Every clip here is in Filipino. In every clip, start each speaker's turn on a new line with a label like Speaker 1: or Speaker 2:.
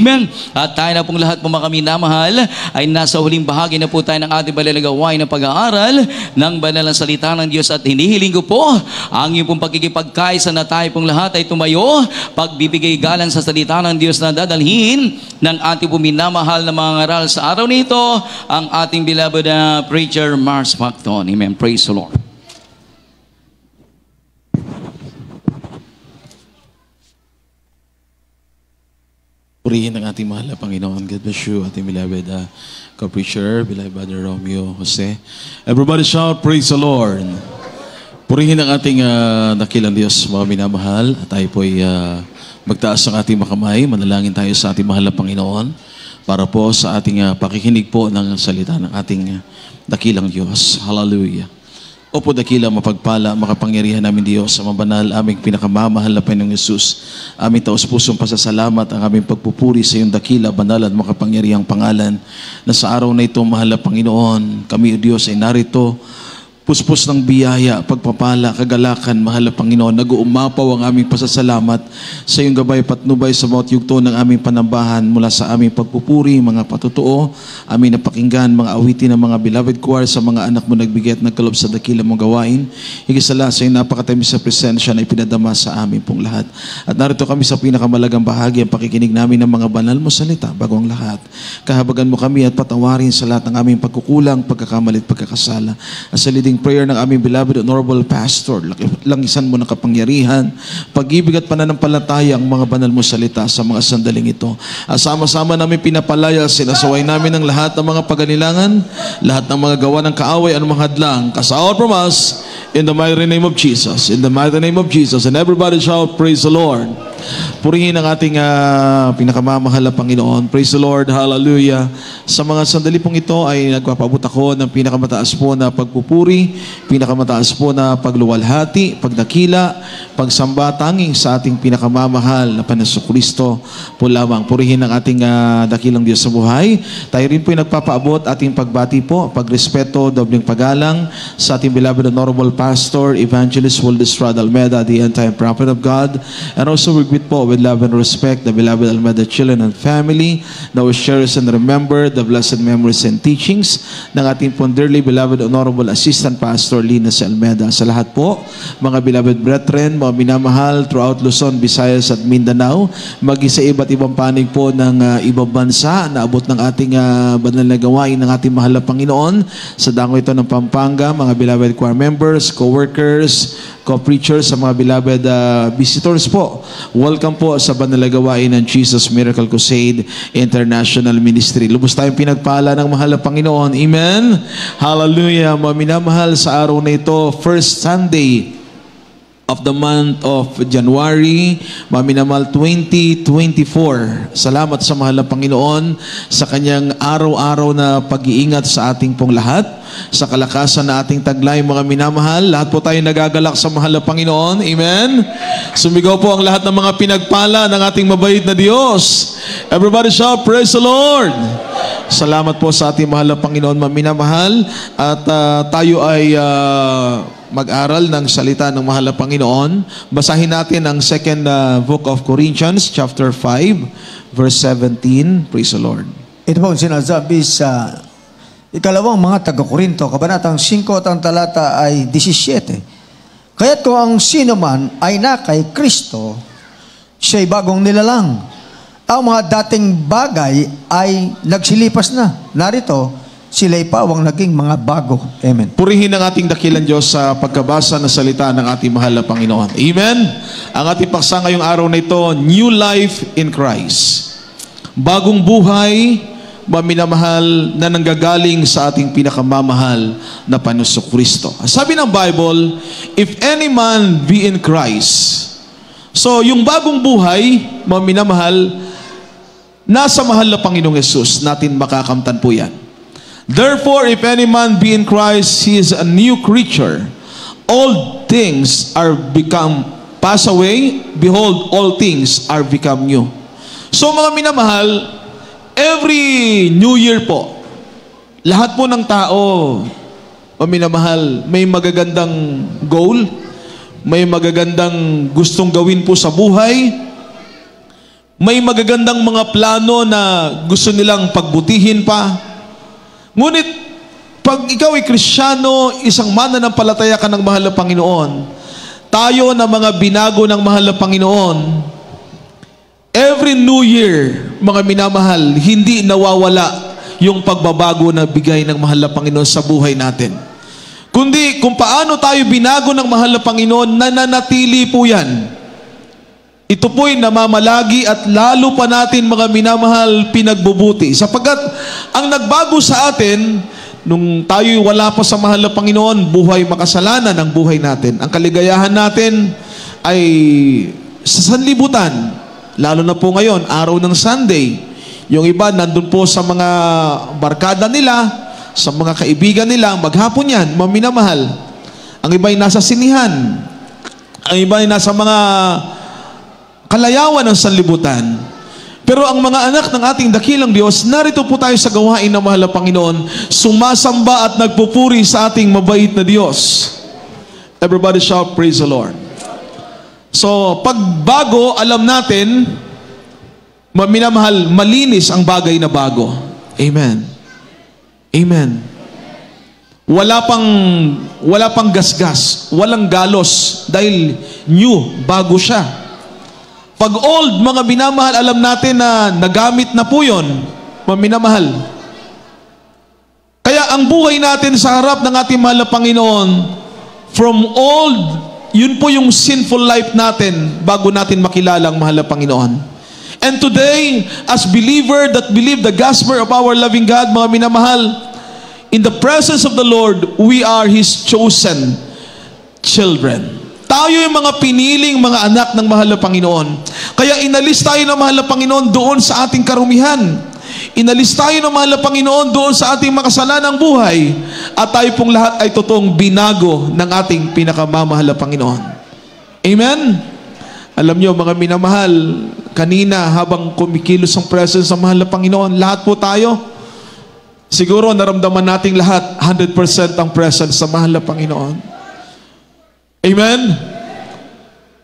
Speaker 1: Amen. At tayo na pong lahat po mga minamahal ay nasa huling bahagi na po tayo ng ating balalagawain na pag-aaral ng banal na salita ng Diyos at hinihiling ko po ang iyong pong pagkikipagkaisa na tayo pong lahat ay tumayo, pagbibigay galang sa salita ng Diyos na dadalhin ng ating pong minamahal na mga ngaral sa araw nito, ang ating beloved na preacher Mars Facton. Amen. Praise the Lord.
Speaker 2: Purihin ang ating mahal na Panginoon. God bless you, ating beloved co-preacher, beloved Brother Romeo Jose. Everybody shout, praise the Lord. Purihin ang ating dakilang Diyos, mga minamahal. At tayo po ay magtaas ang ating makamay. Manalangin tayo sa ating mahal na Panginoon para po sa ating pakikinig po ng salita ng ating dakilang Diyos. Hallelujah. Opo dakila, mapagpala, makapangyarihan namin Diyos sa mabanal, aming pinakamamahal na Panginoong Yesus. Aming taos-pusong pasasalamat ang aming pagpupuri sa iyong dakila, banal at makapangyarihang pangalan na sa araw na ito, mahal na Panginoon, kami o Diyos ay narito, puspos ng biyaya, pagpapala, kagalakan, mahal na Panginoon, nag-uumapaw ang aming pasasalamat sa iyong gabay patnubay sa bawat yugto ng aming panambahan mula sa aming pagpupuri, mga patutuo, aming napakinggan, mga awitin ng mga beloved choir sa mga anak mo nagbigay at nagkalob sa dakila mong gawain. Higit sa lahat sa iyong napakatamis sa presensya na ipinadama sa amin pong lahat. At narito kami sa pinakamalagang bahagi, ang pakikinig namin ng mga banal mo salita bago ang lahat. Kahabagan mo kami at patawarin sa lahat ng aming pagkukulang, pagkakamali at pagkakasala. At sa leading prayer ng aming beloved honorable pastor, langisan mo ng kapangyarihan, pag-ibig at pananampalataya ang mga banal mo salita sa mga sandaling ito. At sama-sama namin pinapalaya, sinasaway namin ang lahat ng mga paganilangan, lahat ng mga gawa ng kaaway at mga hadlang, kasaot from us, in the mighty name of Jesus. In the mighty name of Jesus. And everybody shout, praise the Lord. Purihin ang ating pinakamamahal na Panginoon. Praise the Lord. Hallelujah. Sa mga sandali pong ito ay nagpapabot ako ng pinakamataas po na pagpupuri, pinakamataas po na pagluwalhati, pagdakila, pagsamba tanging sa ating pinakamamahal na Panginoong Kristo po lamang. Purihin ang ating dakilang Diyos sa buhay. Tayo rin po ay nagpapaabot ating pagbati po, pagrespeto, dobling paggalang sa ating beloved honorable pastor, evangelist Waldo Estrada Almeda, the end-time prophet of God, and also we greet po with love and respect the beloved Almeda children and family that we cherish and remember the blessed memories and teachings ng ating pong dearly beloved honorable assistant pastor Linus Almeda. Sa lahat po, mga beloved brethren, mga minamahal throughout Luzon, Visayas at Mindanao, maging sa iba't ibang panig po ng ibang bansa na abot ng ating banal na gawain ng ating mahal na Panginoon sa dango ito ng Pampanga, mga beloved choir members, co-workers, co-preachers, sa mga beloved visitors po. Welcome po sa banal na gawain ng Jesus Miracle Crusade International Ministry. Lubos tayong pinagpala ng mahal na Panginoon. Amen? Hallelujah. Mga minamahal, sa araw na ito, first Sunday of the month of January, maminamal 2024. Salamat sa mahal na Panginoon sa kanyang araw-araw na pag-iingat sa ating pong lahat, sa kalakasan na ating taglay, mga minamahal. Lahat po tayo nagagalak sa mahal na Panginoon. Amen? Sumigaw po ang lahat ng mga pinagpala ng ating mabait na Diyos. Everybody shout, praise the Lord! Salamat po sa ating mahal na Panginoon, mga minamahal. At tayo ay mag-aral ng salita ng mahal na Panginoon. Basahin natin ang second book of Corinthians, chapter 5, verse 17. Praise the Lord.
Speaker 3: Ito po ang sinasabi sa ikalawang mga taga-Korinto, kabanatang 5 at ang talata ay 17. Kaya't kung ang sino man ay na kay Kristo, siya'y bagong nilalang. Ang mga dating bagay ay nagsilipas na. Narito, sila'y pawang naging mga bago. Amen.
Speaker 2: Purihin ang ating dakilang Diyos sa pagkabasa ng salita ng ating mahal na Panginoon. Amen? Ang ating paksa ngayong araw na ito, New Life in Christ. Bagong buhay, maminamahal na nanggagaling sa ating pinakamamahal na Panginoong Kristo. Sabi ng Bible, if any man be in Christ. So, yung bagong buhay, maminamahal, nasa mahal na Panginoong Yesus, natin makakamtan po yan. Therefore, if any man be in Christ, he is a new creature. All things are become pass away. Behold, all things are become new. So mga minamahal, every New Year po, lahat po ng tao, mga minamahal, may magagandang goal, may magagandang gustong gawin po sa buhay, May magagandang mga plano na gusto nilang pagbutihin pa. Ngunit, pag ikaw ay Kristiyano, isang mananampalataya ka ng mahal na Panginoon, tayo na mga binago ng mahal na Panginoon, every New Year, mga minamahal, hindi nawawala yung pagbabago na bigay ng mahal na Panginoon sa buhay natin. Kundi kung paano tayo binago ng mahal na Panginoon, nananatili po yan. Ito po'y namamalagi at lalo pa natin mga minamahal pinagbubuti. Sapagkat ang nagbago sa atin, nung tayo'y wala pa sa mahal na Panginoon, buhay makasalanan ang buhay natin. Ang kaligayahan natin ay sa sanlibutan. Lalo na po ngayon, araw ng Sunday. Yung iba nandun po sa mga barkada nila, sa mga kaibigan nila, maghapon yan, mga minamahal. Ang iba ay nasa sinihan. Ang iba ay nasa mga kalayawan ng sanlibutan. Pero ang mga anak ng ating dakilang Diyos, narito po tayo sa gawain ng mahal na Panginoon, sumasamba at nagpupuri sa ating mabait na Diyos. Everybody shout, praise the Lord. So, pag bago, alam natin, minamahal, malinis ang bagay na bago. Amen. Amen. Wala pang gasgas, walang galos, dahil new, bago siya. Pag old, mga minamahal, alam natin na nagamit na po yun, mga minamahal. Kaya ang buhay natin sa harap ng ating mahal na Panginoon, from old, yun po yung sinful life natin bago natin makilala ang mahal na Panginoon. And today, as believer that believe the gospel of our loving God, mga minamahal, in the presence of the Lord, we are His chosen children. Tayo yung mga piniling mga anak ng mahal na Panginoon. Kaya inalis tayo ng mahal na Panginoon doon sa ating karumihan. Inalis tayo ng mahal na Panginoon doon sa ating makasalanang buhay. At tayo pong lahat ay totoong binago ng ating pinakamamahal na Panginoon. Amen? Alam nyo, mga minamahal, kanina habang kumikilos ang presence ng mahal na Panginoon, lahat po tayo, siguro naramdaman nating lahat 100% ang presence sa mahal na Panginoon. Amen?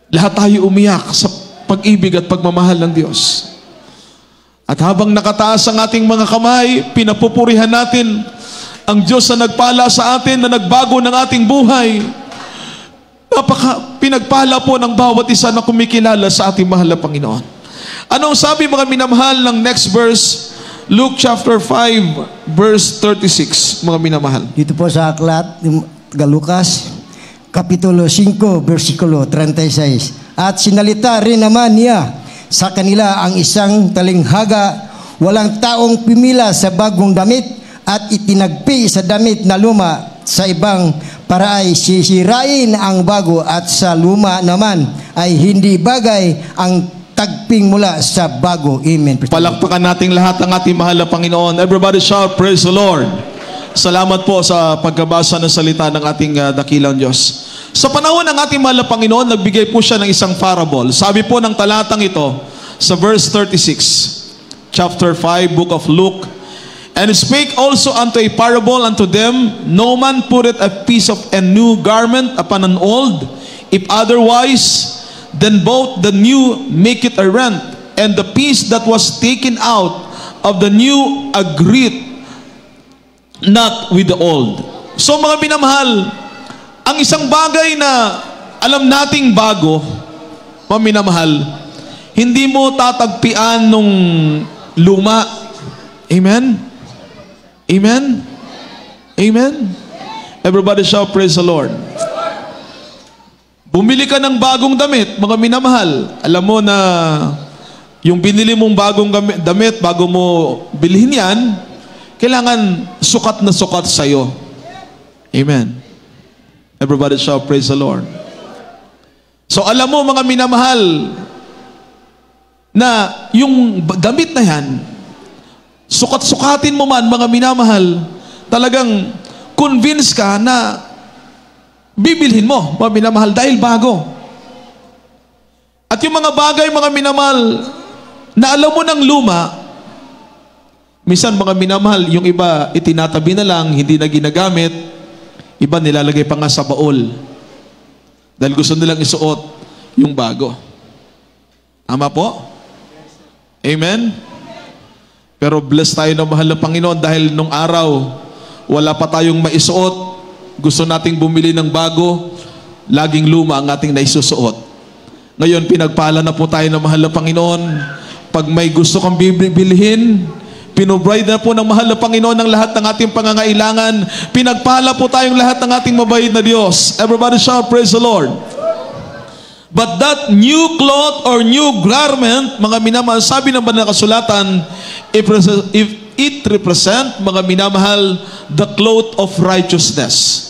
Speaker 2: Lahat tayo umiyak sa pag-ibig at pagmamahal ng Diyos. At habang nakataas ang ating mga kamay, pinapupurihan natin ang Diyos na nagpala sa atin, na nagbago ng ating buhay. Pinagpala po ng bawat isa na kumikilala sa ating mahal na Panginoon. Anong sabi mga minamahal ng next verse? Luke chapter 5 verse 36, mga minamahal.
Speaker 4: Dito po sa aklat ng Lukas, Kapitulo 5, versikulo 36. At sinalita rin naman niya sa kanila ang isang talinghaga, walang taong pimila sa bagong damit at itinagpi sa damit na luma sa ibang para ay sisirain ang bago, at sa luma naman ay hindi bagay ang tagping mula sa bago. Amen.
Speaker 2: Palakpakan nating lahat ang ating mahal na Panginoon. Everybody shout, praise the Lord. Salamat po sa pagkabasa ng salita ng ating dakilang Diyos. Sa panahon ng ating mahal na Panginoon, nagbigay po siya ng isang parable. Sabi po ng talatang ito sa verse 36, chapter 5, book of Luke, and spake also unto a parable unto them, no man putteth a piece of a new garment upon an old, if otherwise, then both the new make it a rent, and the piece that was taken out of the new agreeth not with the old. So mga minamahal, ang isang bagay na alam nating bago, mga minamahal, hindi mo tatagpian nung luma. Amen? Amen? Amen? Everybody shout, praise the Lord. Bumili ka ng bagong damit, mga minamahal. Alam mo na yung binili mong bagong damit, bago mo bilhin yan, kailangan sukat na sukat sa'yo. Amen. Everybody shout, praise the Lord. So alam mo mga minamahal, na yung damit na yan, sukat-sukatin mo man mga minamahal, talagang convince ka na bibilhin mo mga minamahal dahil bago. At yung mga bagay mga minamahal na alam mo ng luma, minsan mga minamahal, yung iba itinatabi na lang, hindi na ginagamit, iba nilalagay pa nga sa baol. Dahil gusto nilang isuot yung bago. Tama po? Amen? Pero bless tayo ng mahal na Panginoon dahil nung araw, wala pa tayong maisuot. Gusto nating bumili ng bago, laging luma ang ating naisusuot. Ngayon, pinagpala na po tayo ng mahal na Panginoon. Pag may gusto kang bibilhin, pinobide na po ng mahal na Panginoon ang lahat ng ating pangangailangan. Pinagpala po tayong lahat ng ating mabait na Diyos. Everybody shout, praise the Lord. But that new cloth or new garment, mga minamahal, sabi ng banal na kasulatan, if it represent, mga minamahal, the cloth of righteousness.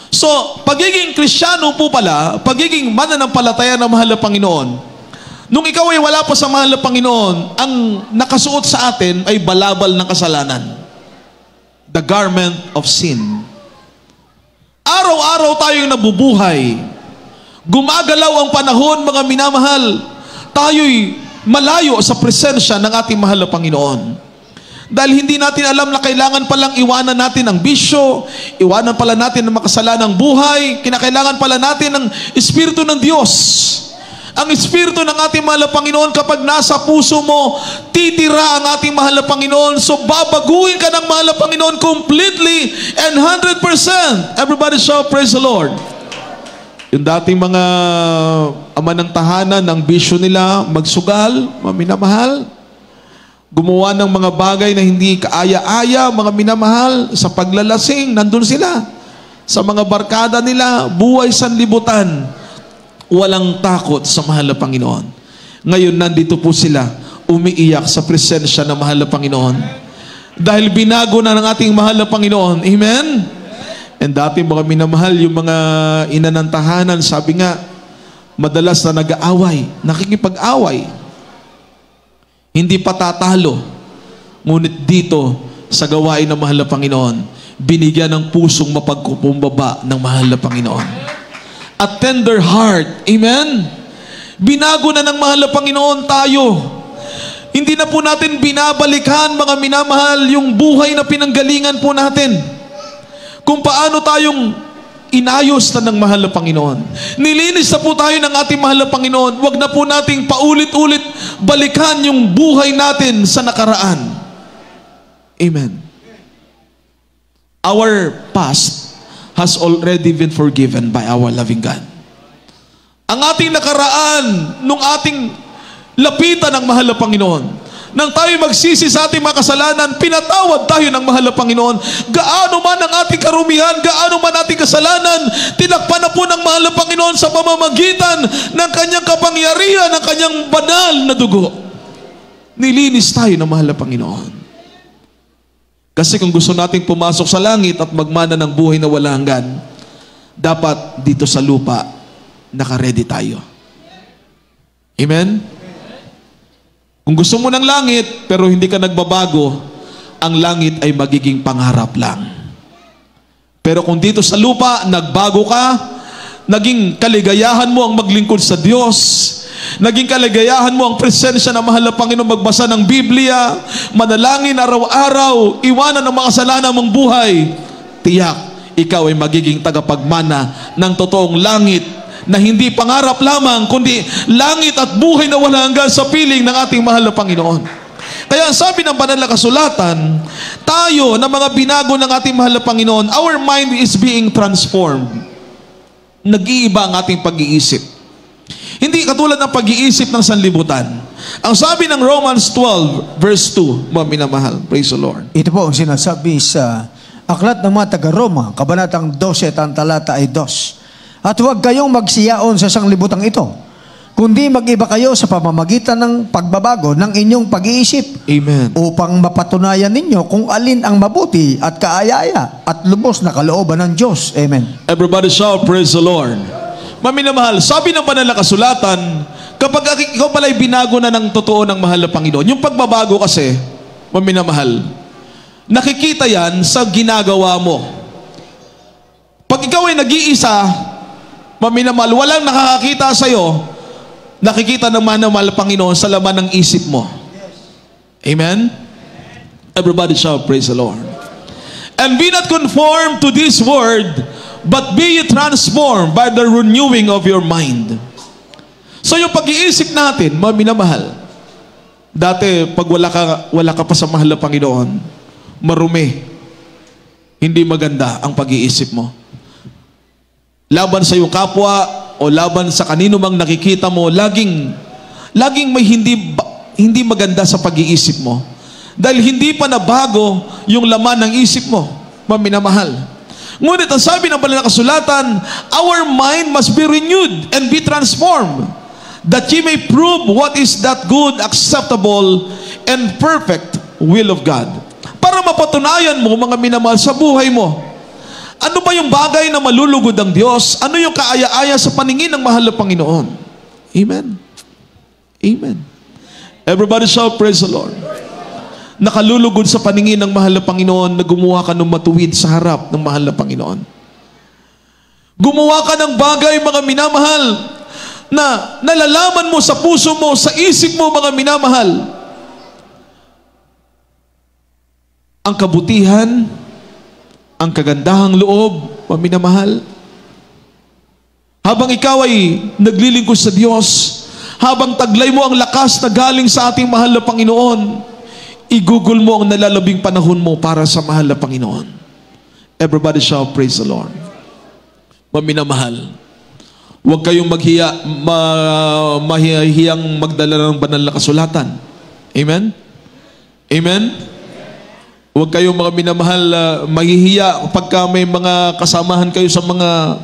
Speaker 2: So, pagiging Kristiyano po pala, pagiging mananampalataya ng mahal na Panginoon, nung ikaw ay wala pa sa mahal na Panginoon, ang nakasuot sa atin ay balabal ng kasalanan. The garment of sin. Araw-araw tayong nabubuhay. Gumagalaw ang panahon, mga minamahal. Tayo'y malayo sa presensya ng ating mahal na Panginoon. Dahil hindi natin alam na kailangan palang iwanan natin ang bisyo, iwanan pala natin ang makasalanang buhay, kinakailangan pala natin ang Espiritu ng Diyos. Ang Espiritu ng ating mahal na Panginoon, kapag nasa puso mo, titira ang ating mahal na Panginoon. So babaguhin ka ng mahal na Panginoon completely and 100%. Everybody shout, praise the Lord. Yung dating mga ama ng tahanan, ang bisyo nila, magsugal, maminamahal, gumawa ng mga bagay na hindi kaaya-aya, mga minamahal, sa paglalasing, nandun sila. Sa mga barkada nila, buhay sanlibutan, walang takot sa mahal na Panginoon. Ngayon, nandito po sila, umiiyak sa presensya ng mahal na Panginoon. Dahil binago na ng ating mahal na Panginoon. Amen? And dati mga minamahal, yung mga ina ng tahanan, sabi nga, madalas na nag-aaway, nakikipag-away. Hindi pa tatalo. Ngunit dito, sa gawain ng mahal na Panginoon, binigyan ng pusong mapagkukumbaba ng mahal na Panginoon. A tender heart. Amen? Binago na ng mahal na Panginoon tayo. Hindi na po natin binabalikan, mga minamahal, yung buhay na pinanggalingan po natin. Kung paano tayong inayos na ng mahal na Panginoon. Nilinis na po tayo ng ating mahal na Panginoon. Huwag na po nating paulit-ulit balikan yung buhay natin sa nakaraan. Amen. Our past has already been forgiven by our loving God. Ang ating nakaraan, nung ating lapitan ng mahal na Panginoon, nang tayo magsisi sa ating mga kasalanan, pinatawad tayo ng mahal na Panginoon. Gaano man ang ating karumihan, gaano man ating kasalanan, tinakpan na po ng mahal na Panginoon sa pamamagitan ng kanyang kapangyarihan, ng kanyang banal na dugo. Nilinis tayo ng mahal na Panginoon. Kasi kung gusto nating pumasok sa langit at magmana ng buhay na walang hanggan, dapat dito sa lupa, nakaredy tayo. Amen? Kung gusto mo ng langit, pero hindi ka nagbabago, ang langit ay magiging pangarap lang. Pero kung dito sa lupa, nagbago ka, naging kaligayahan mo ang maglingkod sa Diyos, naging kaligayahan mo ang presensya ng mahal na Panginoon, magbasa ng Biblia, manalangin araw-araw, iwanan ang mga kasalanan mong buhay, tiyak, ikaw ay magiging tagapagmana ng totoong langit, na hindi pangarap lamang, kundi langit at buhay na walang hanggan sa piling ng ating mahal na Panginoon. Kaya sabi ng banal na kasulatan, tayo na mga binago ng ating mahal na Panginoon, our mind is being transformed. Nag-iiba ang ating pag-iisip. Hindi katulad ng pag-iisip ng sanlibutan. Ang sabi ng Romans 12, verse 2, mga minamahal, praise the Lord.
Speaker 3: Ito po ang sinasabi sa Aklat ng mga taga-Roma, kabanatang 12 at ang talata ay 2. At huwag kayong magsiyaon sa sanglibutang ito, kundi mag-iba kayo sa pamamagitan ng pagbabago ng inyong pag-iisip.
Speaker 2: Amen.
Speaker 3: Upang mapatunayan ninyo kung alin ang mabuti at kaaya-aya at lubos na kalooban ng Diyos. Amen.
Speaker 2: Everybody shout, praise the Lord. Maminamahal, sabi ng banal na kasulatan, kapag ikaw pala'y binago na ng totoo ng mahal na Panginoon, yung pagbabago kasi, maminamahal, nakikita yan sa ginagawa mo. Pag ikaw ay nag-iisa, maminamahal, walang nakakakita sa iyo, nakikita ng mahal Panginoon sa laman ng isip mo. Amen? Everybody shout, praise the Lord. And be not conformed to this world, but be transformed by the renewing of your mind. So yung pag-iisip natin, maminamahal, Dati, pag wala ka pa sa mahal na Panginoon, marumi, hindi maganda ang pag-iisip mo. Laban sa iyong kapwa o laban sa kanino mang nakikita mo, laging may hindi maganda sa pag-iisip mo. Dahil hindi pa nabago yung laman ng isip mo, minamahal. Ngunit ang sabi ng banal na kasulatan, our mind must be renewed and be transformed, that ye may prove what is that good, acceptable, and perfect will of God. Para mapatunayan mo, mga minamahal, sa buhay mo, ano ba yung bagay na malulugod ang Diyos? Ano yung kaaya-aya sa paningin ng mahal na Panginoon? Amen. Amen. Everybody shout, praise the Lord. Nakalulugod sa paningin ng mahal na Panginoon na gumawa ka ng matuwid sa harap ng mahal na Panginoon. Gumawa ka ng bagay, mga minamahal, na nalalaman mo sa puso mo, sa isip mo, mga minamahal, ang kabutihan, ang kagandahang loob, mga minamahal. Habang ikaw ay naglilingkod sa Diyos, habang taglay mo ang lakas na galing sa ating mahal na Panginoon, igugol mo ang nalalabing panahon mo para sa mahal na Panginoon. Everybody shout, praise the Lord. Maminamahal, huwag kayong mahihiyang magdala ng banal na kasulatan. Amen? Amen? Huwag kayong mga minamahal mahihiya pagka may mga kasamahan kayo sa mga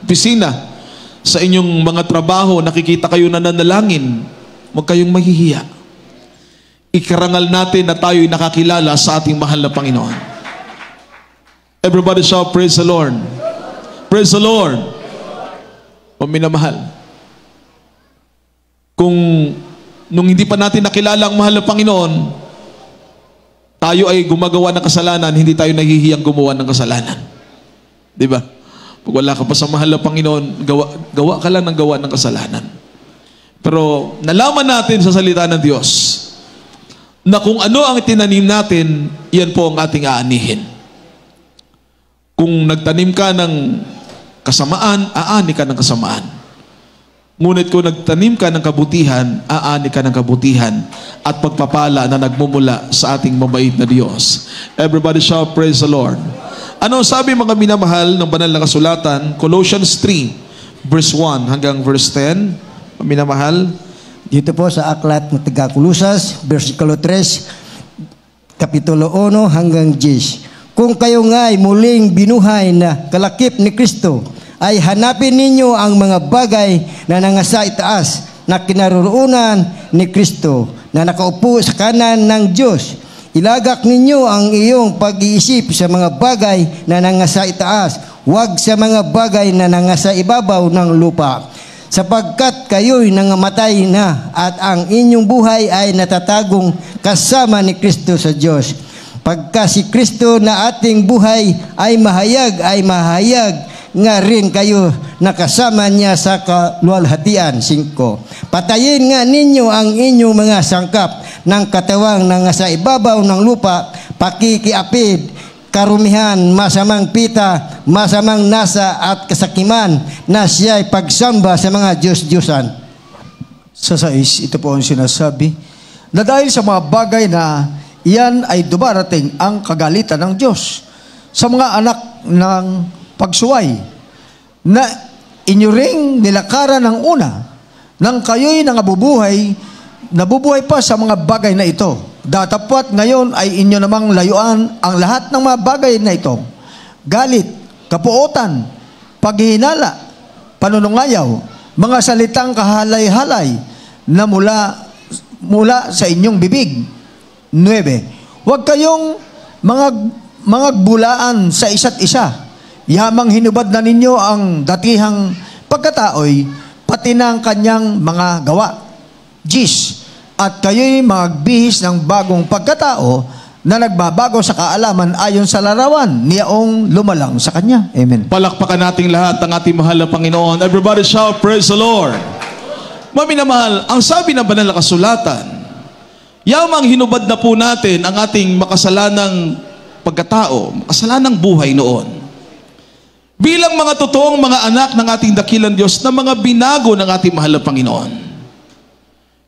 Speaker 2: opisina, sa inyong mga trabaho, nakikita kayo na nanalangin. Huwag kayong mahihiya. Ikarangal natin na tayo'y nakakilala sa ating mahal na Panginoon. Everybody shout, praise the Lord. Praise the Lord. Paminamahal. Kung nung hindi pa natin nakilala ang mahal na Panginoon, tayo ay gumagawa ng kasalanan, hindi tayo nahihiyang gumawa ng kasalanan. Di ba? Pag wala ka pa sa mahal na Panginoon, gawa ka lang ng gawa ng kasalanan. Pero nalaman natin sa salita ng Diyos na kung ano ang tinanim natin, yan po ang ating aanihin. Kung nagtanim ka ng kasamaan, aani ka ng kasamaan. Ngunit kung nagtanim ka ng kabutihan, aani ka ng kabutihan at pagpapala na nagmumula sa ating mabait na Diyos. Everybody shout, praise the Lord. Ano sabi, mga minamahal, ng banal na kasulatan? Colossians 3, verse 1 hanggang verse 10. Minamahal,
Speaker 4: Dito po sa aklat ng Taga-Kulusas, versikulo 3, kapitulo 1 hanggang 10. Kung kayo nga'y muling binuhay na kalakip ni Kristo, ay hanapin ninyo ang mga bagay na nangasa itaas na kinaroroonan ni Kristo na nakaupo sa kanan ng Diyos. Ilagak ninyo ang iyong pag-iisip sa mga bagay na nangasa itaas, huwag sa mga bagay na nangasa ibabaw ng lupa. Sapagkat kayo'y nangamatay na at ang inyong buhay ay natatagong kasama ni Kristo sa Diyos. Pagka si Kristo na ating buhay ay mahayag nga rin kayo nakasama niya sa kaluwalhatian. 5. Patayin nga ninyo ang inyong mga sangkap ng katawang na sa ibabaw ng lupa, pakikiapid, karumihan, masamang pita, masamang nasa at kasakiman na siya'y pagsamba sa mga Diyos-Diyosan.
Speaker 3: Sa 6, ito po ang sinasabi, na dahil sa mga bagay na iyan ay dumarating ang kagalitan ng Diyos sa mga anak ng pagsuway, na inyo ring nilakaran ng una, nang kayo'y nabubuhay pa sa mga bagay na ito. Datapwat ngayon ay inyo namang layuan ang lahat ng mga bagay na ito. Galit, kapuotan, paghihinala, panunungayaw, mga salitang kahalay-halay na mula sa inyong bibig. 9. Huwag kayong mga bulaan sa isa't isa. Yamang hinubad na ninyo ang datihang pagkataoy, pati ng kanyang mga gawa. 10. At kayo'y magbihis ng bagong pagkatao na nagbabago sa kaalaman ayon sa larawan niyaong lumalang sa Kanya. Amen.
Speaker 2: palakpakan nating lahat ang ating mahal na Panginoon. Everybody shout, praise the Lord. Maminamahal, ang sabi ng banal na kasulatan, yamang hinubad na po natin ang ating makasalanang pagkatao, makasalanang buhay noon. Bilang mga totoong mga anak ng ating dakilang Diyos na mga binago ng ating mahal na Panginoon.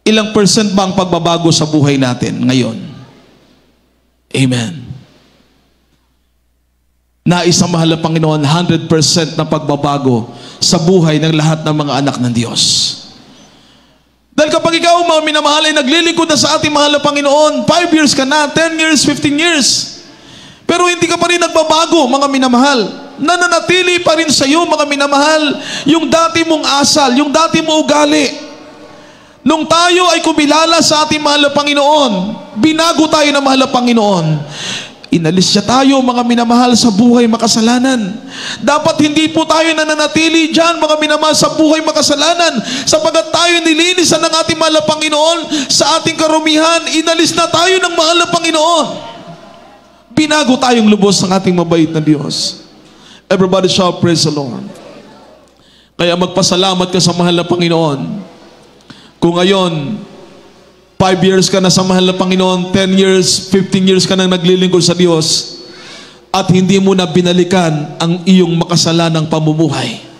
Speaker 2: Ilang percent ba ang pagbabago sa buhay natin ngayon? Amen. Nais ang mahal na Panginoon, 100% na pagbabago sa buhay ng lahat ng mga anak ng Diyos. Dahil kapag ikaw, mga minamahal, ay naglilingkod na sa ating mahal na Panginoon, 5 years ka na, 10 years, 15 years, pero hindi ka pa rin nagbabago, mga minamahal. Nananatili pa rin sa iyo, mga minamahal, yung dati mong asal, yung dati mong ugali. Nung tayo ay kumilala sa ating mahal na Panginoon, binago tayo ng mahal na Panginoon. Inalis siya tayo, mga minamahal, sa buhay makasalanan. Dapat hindi po tayo nananatili dyan, mga minamahal, sa buhay makasalanan, sapagat tayo nilinisan ng ating mahal na Panginoon sa ating karumihan. Inalis na tayo ng mahal na Panginoon. Binago tayong lubos ng ating mabait na Diyos. Everybody shout, praise the Lord. Kaya magpasalamat ka sa mahal na Panginoon. Kung ngayon, 5 years ka na sa mahal na Panginoon, 10 years, 15 years ka nang naglilingkod sa Diyos, at hindi mo na binalikan ang iyong makasalanang pamumuhay.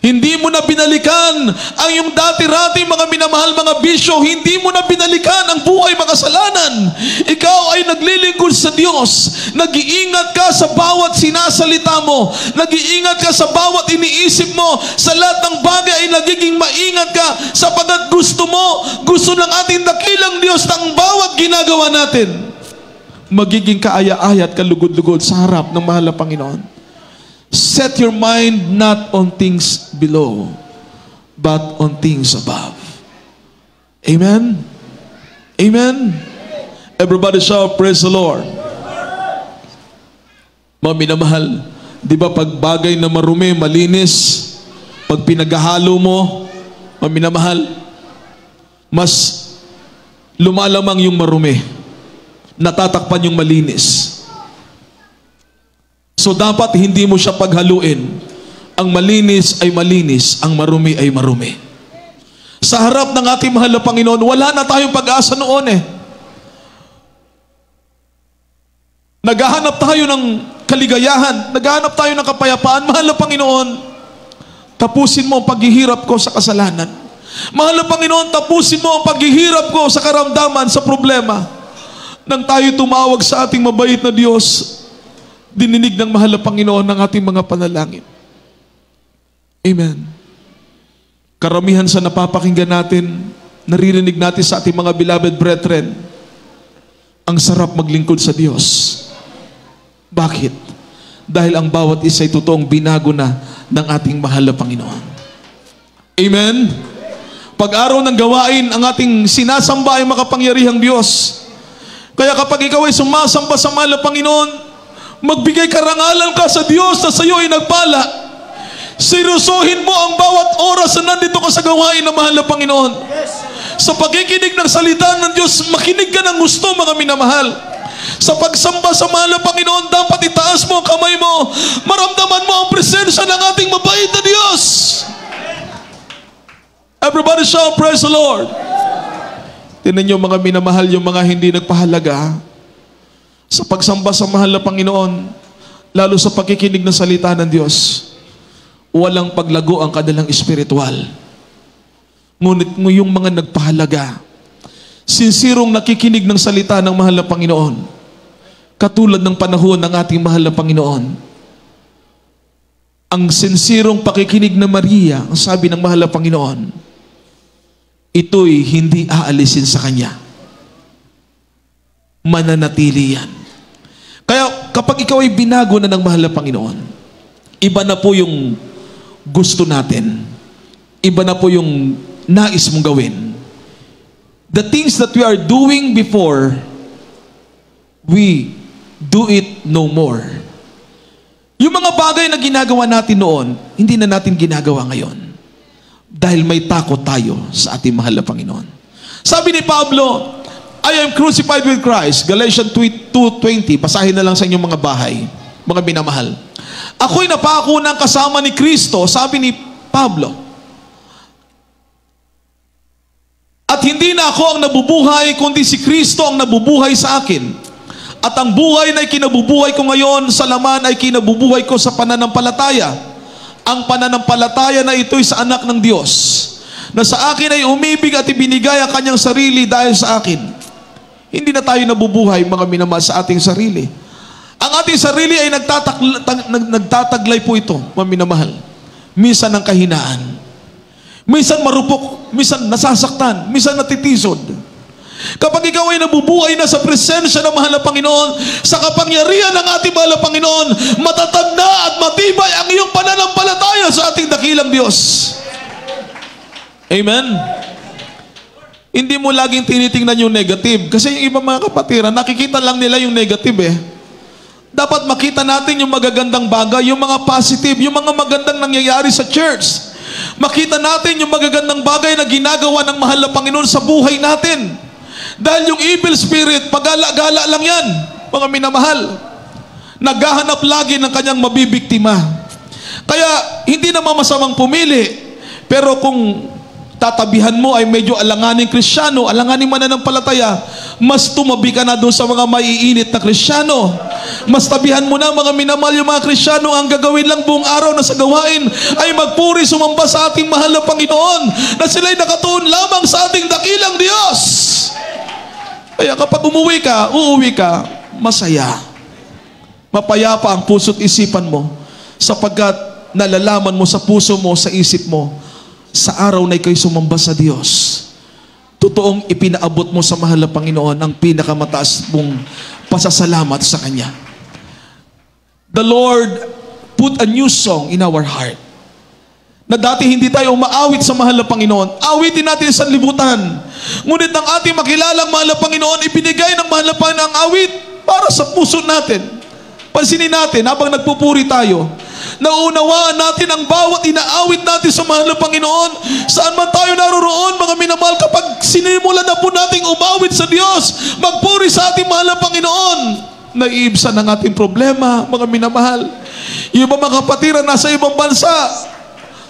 Speaker 2: Hindi mo na binalikan ang iyong dati-rati mga minamahal, mga bisyo. Hindi mo na binalikan ang buhay makasalanan. Ikaw ay naglilingkod sa Diyos. Nag-iingat ka sa bawat sinasalita mo. Nag-iingat ka sa bawat iniisip mo. Sa lahat ng bagay ay nagiging maingat ka, sapagat gusto ng ating dakilang Diyos na ang bawat ginagawa natin magiging kaaya-aya at kalugod-lugod sa harap ng mahal na Panginoon. Set your mind not on things below, but on things above. Amen? Amen? Everybody shout, praise the Lord. Mga minamahal, di ba pag bagay na marumi, malinis, pag pinaghahalo mo, mga minamahal, mas lumalamang yung marumi, natatakpan yung malinis. So dapat hindi mo siya paghaluin. Ang malinis ay malinis, ang marumi ay marumi. Sa harap ng ating mahal na Panginoon, wala na tayong pag-asa noon eh. Naghahanap tayo ng kaligayahan, naghahanap tayo ng kapayapaan. Mahal na Panginoon, tapusin mo ang paghihirap ko sa kasalanan. Mahal na Panginoon, tapusin mo ang paghihirap ko sa karamdaman, sa problema. Nang tayo tumawag sa ating mabait na Diyos, dininig ng mahal na Panginoon ng ating mga panalangin. Amen. Karamihan sa napapakinggan natin, naririnig natin sa ating mga beloved brethren, ang sarap maglingkod sa Diyos. Bakit? Dahil ang bawat isa ay totoong binago na ng ating mahal na Panginoon. Amen? Pag-araw ng gawain, ang ating sinasamba ay makapangyarihang Diyos. Kaya kapag ikaw ay sumasamba sa mahal na Panginoon, magbigay karangalan ka sa Diyos na sa iyo ay nagpala. Seryosohin mo ang bawat oras na nandito ka sa gawain ng mahal na Panginoon. Sa pagkikinig ng salita ng Diyos, makinig ka ng gusto, mga minamahal. Sa pagsamba sa mahal na Panginoon, dapat itaas mo ang kamay mo. Maramdaman mo ang presensya ng ating mabait na Diyos. Everybody shout, praise the Lord. Tingnan niyo mga minamahal, yung mga hindi nagpahalaga sa pagsamba sa mahal na Panginoon, lalo sa pagkikinig ng salita ng Diyos, walang paglago ang kanilang espiritual. Ngunit yung mga nagpahalaga, sinsirong nakikinig ng salita ng mahal na Panginoon, katulad ng panahon ng ating mahal na Panginoon, ang sinsirong pakikinig na Maria, ang sabi ng mahal na Panginoon, ito'y hindi aalisin sa Kanya. Mananatili yan. Kaya kapag ikaw ay binago na ng mahal na Panginoon, iba na po yung gusto natin. Iba na po yung nais mong gawin. The things that we are doing before, we do it no more. Yung mga bagay na ginagawa natin noon, hindi na natin ginagawa ngayon. Dahil may takot tayo sa ating mahal na Panginoon. Sabi ni Pablo, I am crucified with Christ. Galatians 2:20. Basahin na lang sa inyong mga bahay, mga minamahal. Ako'y napako ng kasama ni Kristo, sabi ni Pablo. At hindi na ako ang nabubuhay, kundi si Kristo ang nabubuhay sa akin. At ang buhay na kinabubuhay ko ngayon sa laman ay kinabubuhay ko sa pananampalataya. Ang pananampalataya na ito'y sa anak ng Diyos, na sa akin ay umibig at ibinigay ang kanyang sarili dahil sa akin. Hindi na tayo nabubuhay, mga minamahal, sa ating sarili. Ang ating sarili ay nagtataglay po ito, mga minamahal. Minsan ng kahinaan. Minsan marupok, minsan nasasaktan, minsan natitisod. Kapag ikaw ay nabubuhay na sa presensya ng mahal na Panginoon, sa kapangyarihan ng ating mahal na Panginoon, matatag na at matibay ang iyong pananampalataya sa ating dakilang Diyos. Amen? Hindi mo laging tinitingnan yung negative. Kasi yung ibang mga kapatiran, nakikita lang nila yung negative eh. Dapat makita natin yung magagandang bagay, yung mga positive, yung mga magandang nangyayari sa church. Makita natin yung magagandang bagay na ginagawa ng mahal na Panginoon sa buhay natin. Dahil yung evil spirit, pagala-gala lang yan, mga minamahal. Naghahanap lagi ng kanyang mabibiktima. Kaya, hindi naman masamang pumili. Pero kung tatabihan mo ay medyo alanganing Kristiyano, alanganing mananampalataya, mas tumabi ka na doon sa mga maiinit na Kristiyano. Mas tabihan mo na, mga minamahal, yung mga Kristiyano, ang gagawin lang buong araw na sa gawain ay magpuri, sumamba sa ating mahal na Panginoon, na sila'y nakatuon lamang sa ating dakilang Diyos. Kaya kapag uuwi ka, masaya. Mapayapa ang puso't isipan mo, sapagkat nalalaman mo sa puso mo, sa isip mo, sa araw na ikaw'y sumamba sa Diyos, totoong ipinaabot mo sa mahal na Panginoon ang pinakamataas mong pasasalamat sa Kanya. The Lord put a new song in our heart, na dati hindi tayo umaawit sa mahal na Panginoon. Awitin natin sa libutan. Ngunit ang ating makilalang mahal na Panginoon, ibinigay ng mahal na Panginoon ang awit para sa puso natin. Pansinin natin, habang nagpupuri tayo, naunawaan natin ang bawat inaawit natin sa mahal na Panginoon. Saan man tayo naroroon, mga minamahal, kapag sinimulan na po nating umawit sa Diyos, magpuri sa ating mahal na Panginoon, naiibsan ang ating problema, mga minamahal. Yung mga kapatiran nasa ibang bansa,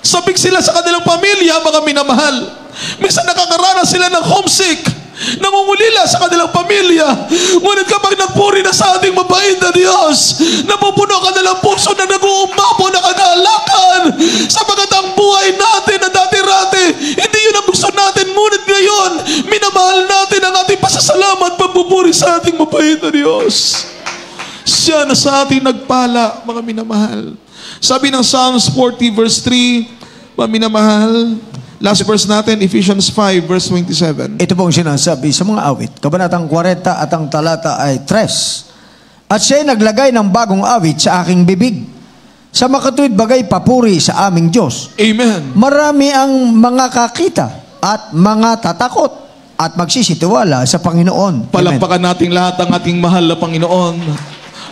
Speaker 2: sabik sila sa kanilang pamilya, mga minamahal. Minsan nakakaranas sila ng homesick, nangungulila sa kanilang pamilya. Ngunit kapag nagpuri na sa ating mabait na Diyos, napupuno ka na ng puso na nag-uumapo na kagalakan, sapagat ang buhay natin na dati-rati, hindi yun ang gusto natin. Ngunit ngayon, minamahal natin ang ating pasasalamat, pagpupuri sa ating mabait na Diyos. Siya na sa ating nagpala, mga minamahal. Sabi ng Psalms 40 verse 3, mga minamahal, last verse natin, Ephesians 5 verse 27.
Speaker 3: Ito pong sinasabi sa mga awit. Kabanatang 40 at ang talata ay 3. At siya'y naglagay ng bagong awit sa aking bibig, sa makatuwid bagay papuri sa aming Diyos.
Speaker 2: Amen.
Speaker 3: Marami ang mga kakita at mga tatakot at magsisitiwala sa Panginoon.
Speaker 2: Palampakan nating lahat ang ating mahal na Panginoon.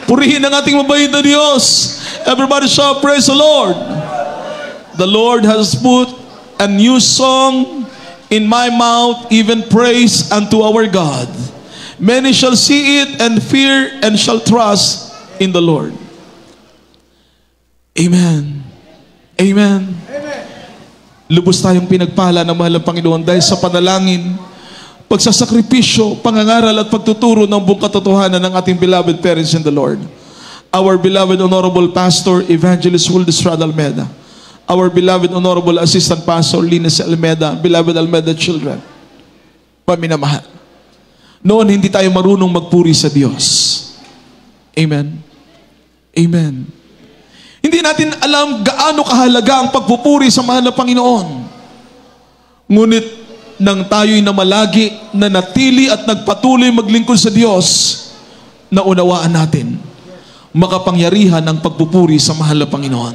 Speaker 2: Purihin ang ating mabait na Diyos. Everybody shout, praise the Lord. The Lord has put a new song in my mouth, even praise unto our God. Many shall see it and fear and shall trust in the Lord. Amen. Amen. Lubos tayong pinagpala ng mahal ng Panginoon dahil sa panalangin, pagsasakripisyo, pangangaral at pagtuturo ng buong katotohanan ng ating beloved parents in the Lord. Our beloved Honorable Pastor Evangelist Wilde Estrada Almeda, our beloved Honorable Assistant Pastor Linus Almeda, beloved Almeda children, paminamahal. Noon hindi tayo marunong magpuri sa Diyos. Amen. Amen. Hindi natin alam gaano kahalaga ang pagpupuri sa mahal na Panginoon. Ngunit nang tayo'y namalagi, nanatili at nagpatuloy maglingkod sa Diyos, naunawaan natin makapangyarihan ng pagpupuri sa mahal na Panginoon.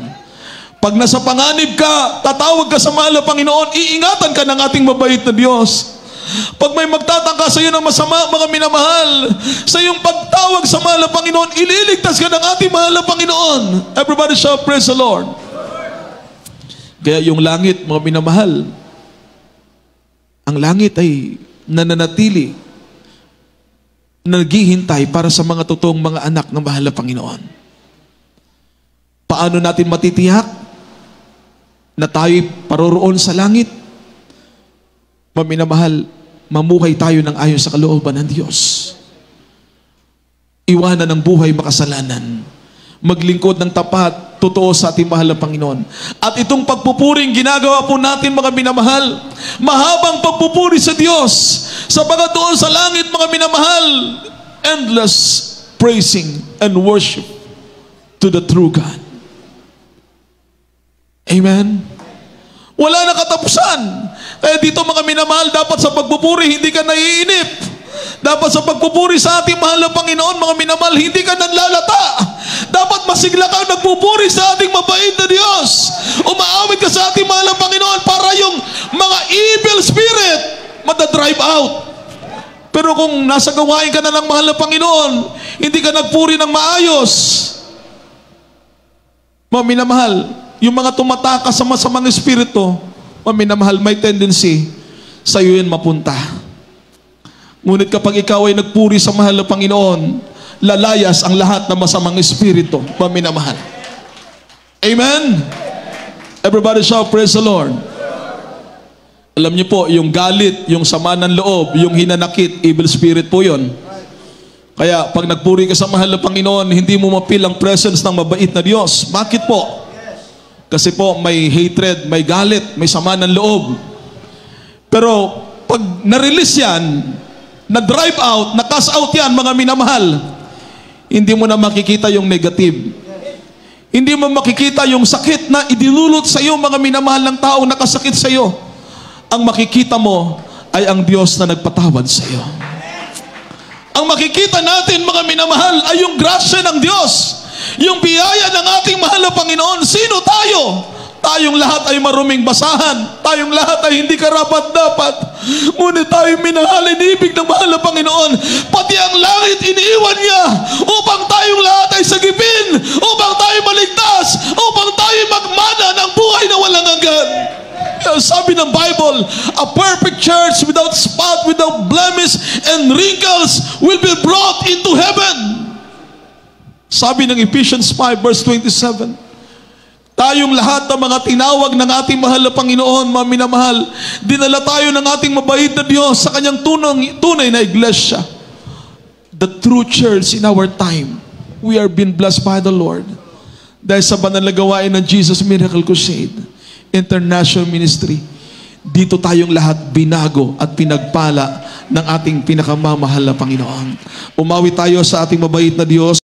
Speaker 2: Pag nasa panganib ka, tatawag ka sa mahal na Panginoon, iingatan ka ng ating mabait na Diyos. Pag may magtatangka sa iyo ng masama, mga minamahal, sa iyong pagtawag sa mahal na Panginoon, ililigtas ka ng ating mahal na Panginoon. Everybody shout, praise the Lord. Kaya yung langit, mga minamahal, ang langit ay nananatili, naghihintay para sa mga totoong mga anak ng mahal na Panginoon. Paano natin matitiyak na tayo'y paroroon sa langit? Maminamahal, mamuhay tayo ng ayon sa kalooban ng Diyos. Iwanan ng buhay makasalanan. Maglingkod ng tapat totoo sa ating mahal na Panginoon. At itong pagpupuring ginagawa po natin, mga minamahal, mahabang pagpupuri sa Diyos, sa mga doon sa langit, mga minamahal, endless praising and worship to the true God. Amen? Wala na katapusan. Kaya dito, mga minamahal, dapat sa pagpupuri, hindi ka naiinip. Dapat sa pagpupuri sa ating mahal na Panginoon, mga minamahal, hindi ka nanlalata. Dapat masigla ka nagpupuri sa ating mabait na Diyos. Umaawit ka sa ating mahal na Panginoon para yung mga evil spirit matadrive out. Pero kung nasa gawain ka na ng mahal na Panginoon, hindi ka nagpuri ng maayos, mga minamahal, yung mga tumatakas sa masamang espiritu, mga minamahal, may tendency sa iyo yan mapunta. Ngunit kapag ikaw ay nagpuri sa mahal na Panginoon, lalayas ang lahat ng masamang espiritu, mga minamahal. Amen? Everybody shout, praise the Lord. Alam niyo po, yung galit, yung sama ng loob, yung hinanakit, evil spirit po yun. Kaya pag nagpuri ka sa mahal na Panginoon, hindi mo mapil ang presence ng mabait na Diyos. Bakit po? Kasi po may hatred, may galit, may sama ng loob. Pero pag na-release yan, na-drive out, na-cast out yan, mga minamahal, hindi mo na makikita yung negative. Hindi mo makikita yung sakit na idinulot sa iyo, mga minamahal ng taong nakasakit sa iyo. Ang makikita mo ay ang Diyos na nagpatawad sa iyo. Ang makikita natin, mga minamahal, ay yung grasya ng Diyos. Yung biyaya ng ating mahal na Panginoon. Sino tayo? Tayong lahat ay maruming basahan. Tayong lahat ay hindi karapat-dapat. Ngunit tayo minahal, inibig ng mahal na Panginoon. Pati ang langit iniiwan niya upang tayong lahat ay sagipin, upang tayo maligtas, upang tayo magmana ng buhay na walang hanggan. Sabi ng Bible, a perfect church without spot, without blemish and wrinkles will be brought into heaven. Sabi ng Ephesians 5 verse 27, tayong lahat ng mga tinawag ng ating mahal na Panginoon, mga minamahal, dinala tayo ng ating mabait na Diyos sa kanyang tunay na iglesia. The true church in our time, we are being blessed by the Lord. Dahil sa banal na gawain ng Jesus Miracle Crusade International Ministry, dito tayong lahat binago at pinagpala ng ating pinakamamahal na Panginoon. Umawi tayo sa ating mabait na Diyos.